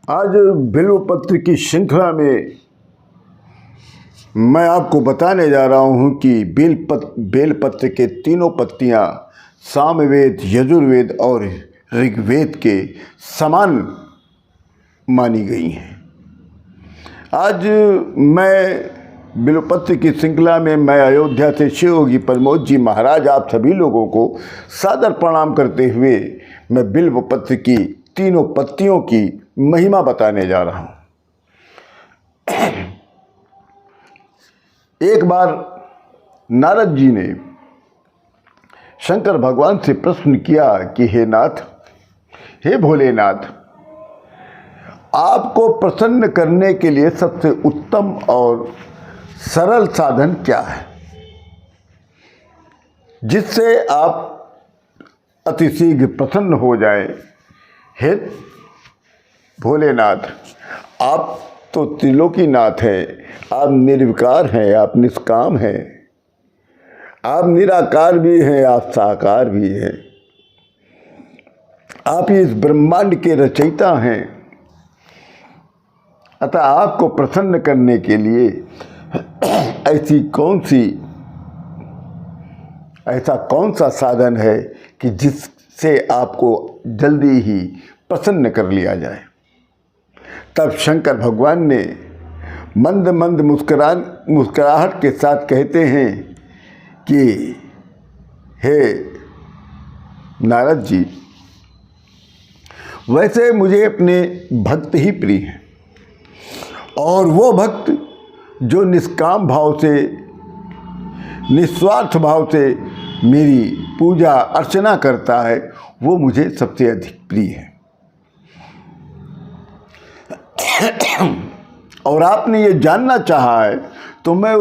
आज बिल्वपत्र की श्रृंखला में मैं आपको बताने जा रहा हूँ कि बेलपत्र के तीनों पत्तियाँ सामवेद, यजुर्वेद और ऋग्वेद के समान मानी गई हैं। आज मैं बिल्वपत्र की श्रृंखला में मैं अयोध्या से शिव योगी प्रमोद जी महाराज आप सभी लोगों को सादर प्रणाम करते हुए मैं बिल्वपत्र की तीनों पत्तियों की महिमा बताने जा रहा हूँ। एक बार नारद जी ने शंकर भगवान से प्रश्न किया कि हे नाथ, हे भोलेनाथ, आपको प्रसन्न करने के लिए सबसे उत्तम और सरल साधन क्या है जिससे आप अति शीघ्र प्रसन्न हो जाए। हे भोलेनाथ, आप तो त्रिलोकीनाथ हैं, आप निर्विकार हैं, आप निष्काम हैं, आप निराकार भी हैं, आप साकार भी हैं, आप इस ब्रह्मांड के रचयिता हैं। अतः आपको प्रसन्न करने के लिए ऐसा कौन सा साधन है कि जिससे आपको जल्दी ही प्रसन्न कर लिया जाए। तब शंकर भगवान ने मंद मंद मुस्कुराहट के साथ कहते हैं कि हे नारद जी, वैसे मुझे अपने भक्त ही प्रिय हैं और वो भक्त जो निष्काम भाव से, निस्वार्थ भाव से मेरी पूजा अर्चना करता है वो मुझे सबसे अधिक प्रिय है। और आपने ये जानना चाहा है तो मैं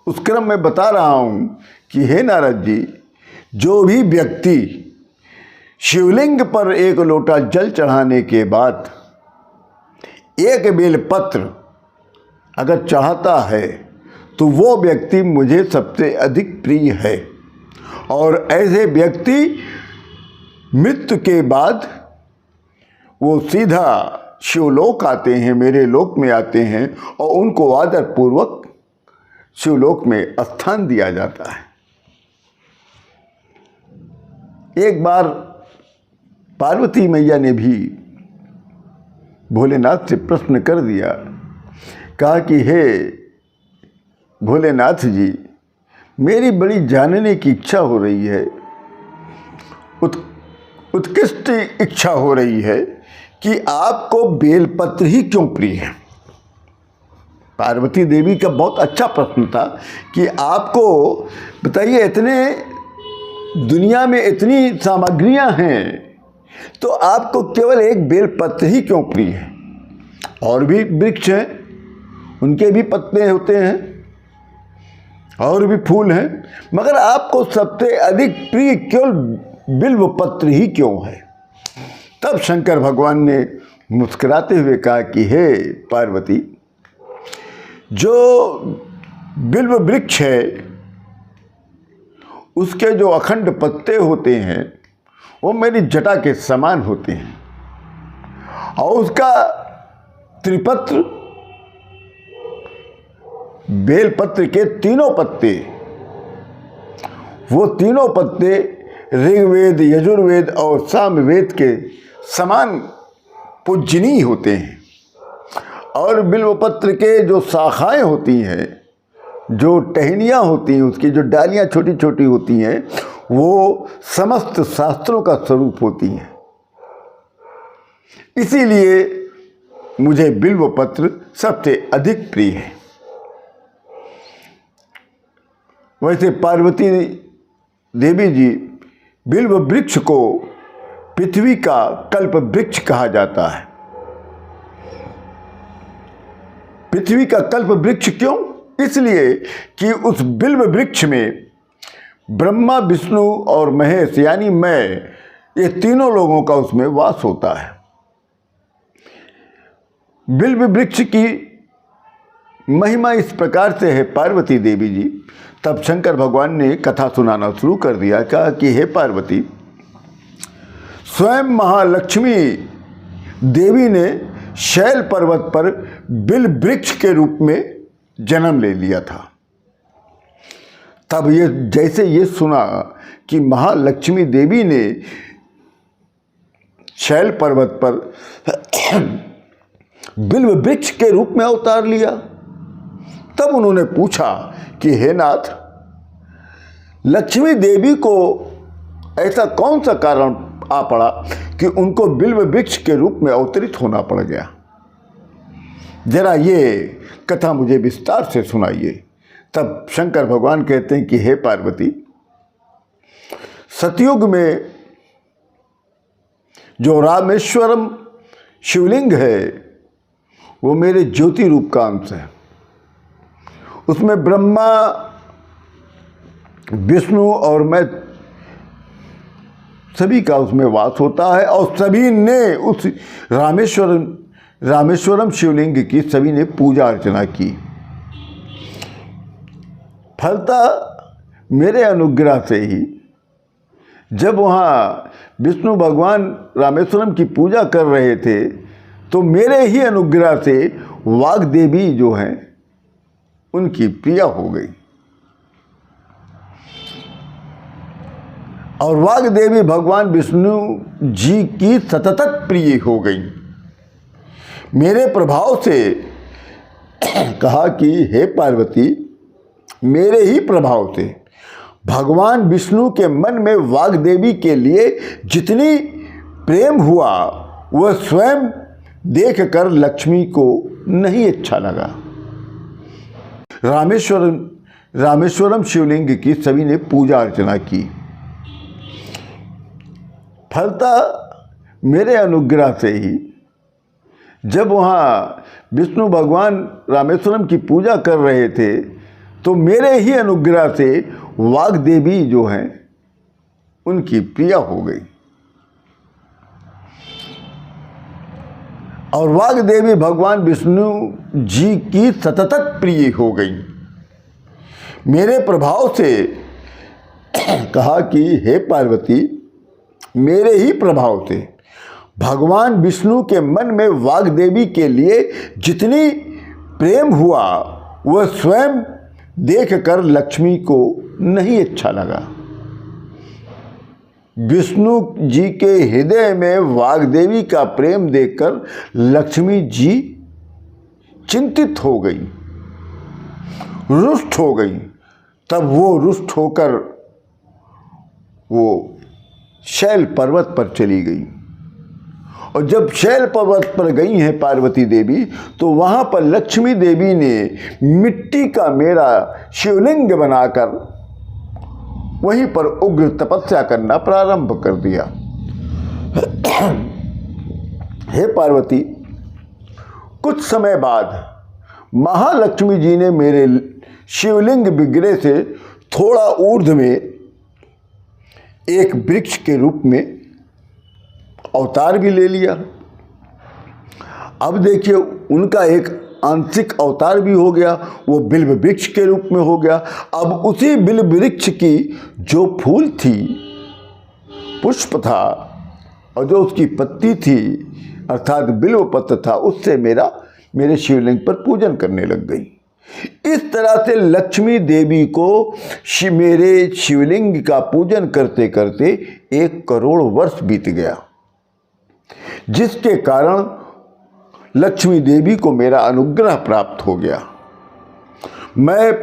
उस क्रम में बता रहा हूँ कि हे नारद जी, जो भी व्यक्ति शिवलिंग पर एक लोटा जल चढ़ाने के बाद एक बेलपत्र अगर चढ़ाता है तो वो व्यक्ति मुझे सबसे अधिक प्रिय है। और ऐसे व्यक्ति मृत्यु के बाद वो सीधा शिवलोक आते हैं, मेरे लोक में आते हैं और उनको आदर पूर्वक शिवलोक में स्थान दिया जाता है। एक बार पार्वती मैया ने भी भोलेनाथ से प्रश्न कर दिया, कहा कि हे भोलेनाथ जी, मेरी बड़ी जानने की इच्छा हो रही है, उत्कृष्ट इच्छा हो रही है कि आपको बेलपत्र ही क्यों प्रिय है। पार्वती देवी का बहुत अच्छा प्रश्न था कि आपको बताइए, इतने दुनिया में इतनी सामग्रियां हैं तो आपको केवल एक बेलपत्र ही क्यों प्रिय है। और भी वृक्ष हैं, उनके भी पत्ते होते हैं और भी फूल हैं, मगर आपको सबसे अधिक प्रिय केवल बिल्वपत्र ही क्यों है। तब शंकर भगवान ने मुस्कुराते हुए कहा कि हे पार्वती, जो बिल्व वृक्ष है उसके जो अखंड पत्ते होते हैं वो मेरी जटा के समान होते हैं और उसका त्रिपत्र, बेलपत्र के तीनों पत्ते, वो तीनों पत्ते ऋग्वेद, यजुर्वेद और सामवेद के समान पूजनीय होते हैं। और बिल्वपत्र के जो शाखाएं होती हैं, जो टहनियाँ होती हैं, उसकी जो डालियाँ छोटी छोटी होती हैं, वो समस्त शास्त्रों का स्वरूप होती हैं। इसीलिए मुझे बिल्वपत्र सबसे अधिक प्रिय है। वैसे पार्वती देवी जी बिल्व वृक्ष को पृथ्वी का कल्प वृक्ष कहा जाता है। पृथ्वी का कल्प वृक्ष क्यों? इसलिए कि उस बिल्व वृक्ष में ब्रह्मा, विष्णु और महेश यानी मैं, ये तीनों लोगों का उसमें वास होता है। बिल्व वृक्ष की महिमा इस प्रकार से है पार्वती देवी जी। तब शंकर भगवान ने कथा सुनाना शुरू कर दिया। कहा कि हे पार्वती, स्वयं महालक्ष्मी देवी ने शैल पर्वत पर बिल वृक्ष के रूप में जन्म ले लिया था। तब ये जैसे ये सुना कि महालक्ष्मी देवी ने शैल पर्वत पर बिल्व वृक्ष के रूप में अवतार लिया, तब उन्होंने पूछा कि हे नाथ, लक्ष्मी देवी को ऐसा कौन सा कारण आ पड़ा कि उनको बिल्व वृक्ष के रूप में अवतरित होना पड़ गया? जरा ये कथा मुझे विस्तार से सुनाइए। तब शंकर भगवान कहते हैं कि हे पार्वती, सतयुग में जो रामेश्वरम शिवलिंग है वो मेरे ज्योति रूप का अंश है। उसमें ब्रह्मा, विष्णु और मैं सभी का उसमें वास होता है, और सभी ने उस रामेश्वरम शिवलिंग की सभी ने पूजा अर्चना की। फलतः मेरे अनुग्रह से ही जब वहाँ विष्णु भगवान रामेश्वरम की पूजा कर रहे थे, तो मेरे ही अनुग्रह से वाग देवी जो हैं उनकी प्रिया हो गई, और वाग देवी भगवान विष्णु जी की सतत प्रिय हो गई। मेरे प्रभाव से कहा कि हे पार्वती, मेरे ही प्रभाव से भगवान विष्णु के मन में वाग देवी के लिए जितनी प्रेम हुआ वह स्वयं देखकर लक्ष्मी को नहीं अच्छा लगा। रामेश्वरम शिवलिंग की सभी ने पूजा अर्चना की। फलतः मेरे अनुग्रह से ही जब वहाँ विष्णु भगवान रामेश्वरम की पूजा कर रहे थे, तो मेरे ही अनुग्रह से वाग देवी जो हैं उनकी प्रिया हो गई, और वाग देवी भगवान विष्णु जी की सतत प्रिय हो गई। मेरे प्रभाव से कहा कि हे पार्वती, मेरे ही प्रभाव से भगवान विष्णु के मन में वाग देवी के लिए जितनी प्रेम हुआ वह स्वयं देखकर लक्ष्मी को नहीं अच्छा लगा। विष्णु जी के हृदय में वाग देवी का प्रेम देखकर लक्ष्मी जी चिंतित हो गई, रुष्ट हो गई। तब वो रुष्ट होकर वो शैल पर्वत पर चली गई, और जब शैल पर्वत पर गई हैं पार्वती देवी, तो वहाँ पर लक्ष्मी देवी ने मिट्टी का मेरा शिवलिंग बनाकर वहीं पर उग्र तपस्या करना प्रारंभ कर दिया। हे पार्वती, कुछ समय बाद महालक्ष्मी जी ने मेरे शिवलिंग विग्रह से थोड़ा ऊर्ध्व में एक वृक्ष के रूप में अवतार भी ले लिया। अब देखिए, उनका एक आंशिक अवतार भी हो गया, वो बिल्व वृक्ष के रूप में हो गया। अब उसी बिल्व वृक्ष की जो फूल थी, पुष्प था, और जो उसकी पत्ती थी अर्थात बिल्व पत्र था, उससे मेरे शिवलिंग पर पूजन करने लग गई। इस तरह से लक्ष्मी देवी को मेरे शिवलिंग का पूजन करते करते 1 करोड़ वर्ष बीत गया, जिसके कारण लक्ष्मी देवी को मेरा अनुग्रह प्राप्त हो गया। मैं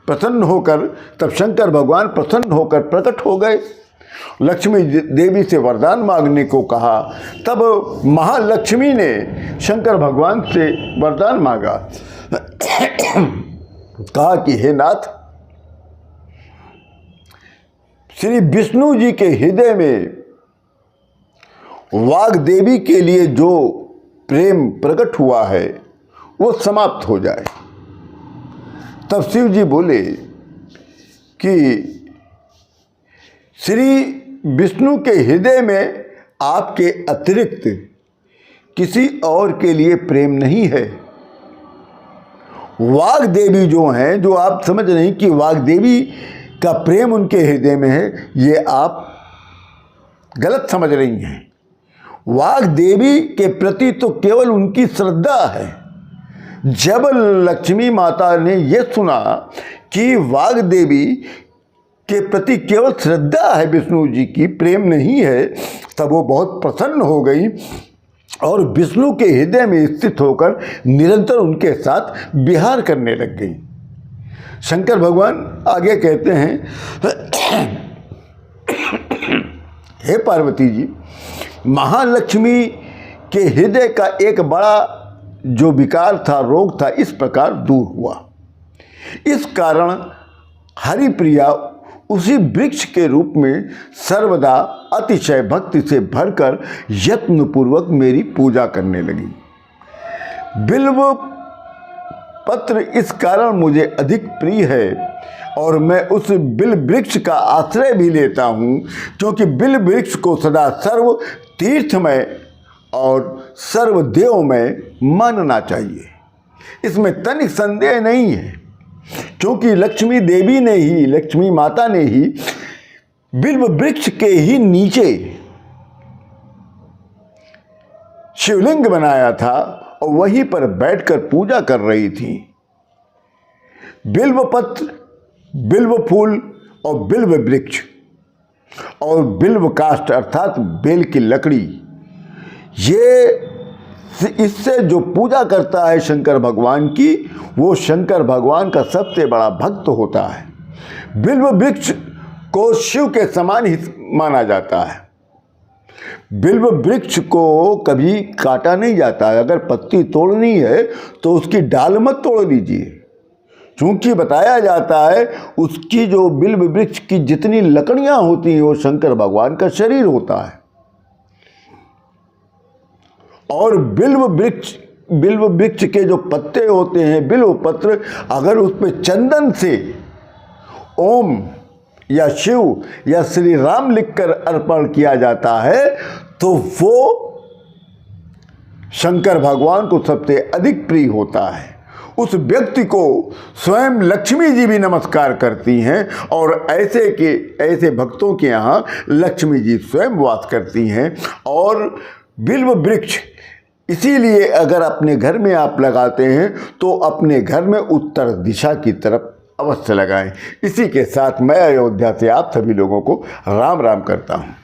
प्रसन्न होकर, तब शंकर भगवान प्रसन्न होकर प्रकट हो गए, लक्ष्मी देवी से वरदान मांगने को कहा। तब महालक्ष्मी ने शंकर भगवान से वरदान मांगा, कहा कि हे नाथ, श्री विष्णु जी के हृदय में वाग देवी के लिए जो प्रेम प्रकट हुआ है वो समाप्त हो जाए। तब शिव जी बोले कि श्री विष्णु के हृदय में आपके अतिरिक्त किसी और के लिए प्रेम नहीं है। वाग देवी जो हैं, जो आप समझ रहे हैं कि वाग देवी का प्रेम उनके हृदय में है, ये आप गलत समझ रही हैं। वाग्देवी के प्रति तो केवल उनकी श्रद्धा है। जब लक्ष्मी माता ने यह सुना कि वाग्देवी के प्रति केवल श्रद्धा है विष्णु जी की, प्रेम नहीं है, तब वो बहुत प्रसन्न हो गई और विष्णु के हृदय में स्थित होकर निरंतर उनके साथ विहार करने लग गई। शंकर भगवान आगे कहते हैं, हे पार्वती जी, महालक्ष्मी के हृदय का एक बड़ा जो विकार था, रोग था, इस प्रकार दूर हुआ। इस कारण हरिप्रिया उसी वृक्ष के रूप में सर्वदा अतिशय भक्ति से भरकर यत्नपूर्वक मेरी पूजा करने लगी। बिल्व पत्र इस कारण मुझे अधिक प्रिय है और मैं उस बिल वृक्ष का आश्रय भी लेता हूँ, क्योंकि बिल वृक्ष को सदा सर्व तीर्थमय और सर्वदेवमय मानना चाहिए। इसमें तनिक संदेह नहीं है, क्योंकि लक्ष्मी देवी ने ही, लक्ष्मी माता ने ही बिल्व वृक्ष के ही नीचे शिवलिंग बनाया था और वहीं पर बैठकर पूजा कर रही थी। बिल्व पत्र, बिल्व फूल और बिल्व वृक्ष और बिल्व काष्ठ अर्थात बेल की लकड़ी, ये इससे जो पूजा करता है शंकर भगवान की, वो शंकर भगवान का सबसे बड़ा भक्त होता है। बिल्व वृक्ष को शिव के समान ही माना जाता है। बिल्व वृक्ष को कभी काटा नहीं जाता है। अगर पत्ती तोड़नी है तो उसकी डाल मत तोड़ लीजिए, क्योंकि बताया जाता है उसकी जो बिल्व वृक्ष की जितनी लकड़ियां होती हैं वो शंकर भगवान का शरीर होता है। और बिल्व वृक्ष के जो पत्ते होते हैं, बिल्व पत्र, अगर उस पर चंदन से ओम या शिव या श्री राम लिखकर अर्पण किया जाता है तो वो शंकर भगवान को सबसे अधिक प्रिय होता है। उस व्यक्ति को स्वयं लक्ष्मी जी भी नमस्कार करती हैं और ऐसे भक्तों के यहाँ लक्ष्मी जी स्वयं वास करती हैं। और बिल्व वृक्ष इसीलिए अगर अपने घर में आप लगाते हैं तो अपने घर में उत्तर दिशा की तरफ अवश्य लगाएं। इसी के साथ मैं अयोध्या से आप सभी लोगों को राम राम करता हूँ।